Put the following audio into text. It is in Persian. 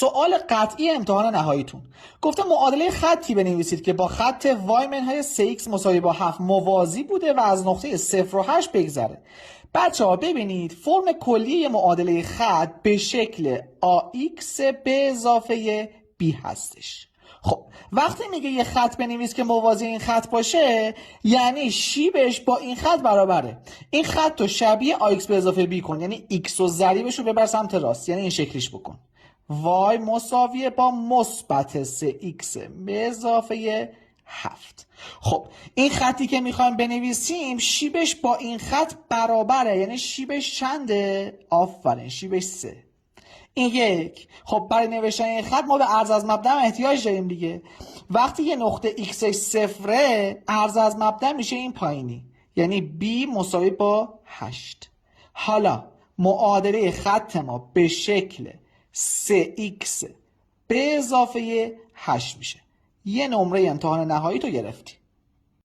سوال قطعی امتحان نهاییتون گفته معادله خطی بنویسید که با خط y منهای 3x مساوی با 7 موازی بوده و از نقطه 0 و 8 بگذره. بچه ها ببینید فرم کلی معادله خط به شکل ax به اضافه b هستش. خب وقتی میگه یه خط بنویس که موازی این خط باشه یعنی شیبش با این خط برابره. این خط رو شبیه ax به اضافه b کن، یعنی x و ضریبش رو ببر سمت راست، یعنی این شکلیش بکن. y مساویه با مثبت 3x به اضافه 7. خب این خطی که میخوایم بنویسیم شیبش با این خط برابره، یعنی شیبش چنده؟ آفرین، شیبش 3. این یک. خب برای نوشتن این خط ما به عرض از مبدأ احتیاج داریم دیگه. وقتی یه نقطه xش صفره عرض از مبدأ میشه این پایینی، یعنی b مساوی با 8. حالا معادله خط ما به شکل 3x به اضافه 8 میشه. یه نمره امتحان نهایی تو گرفتی.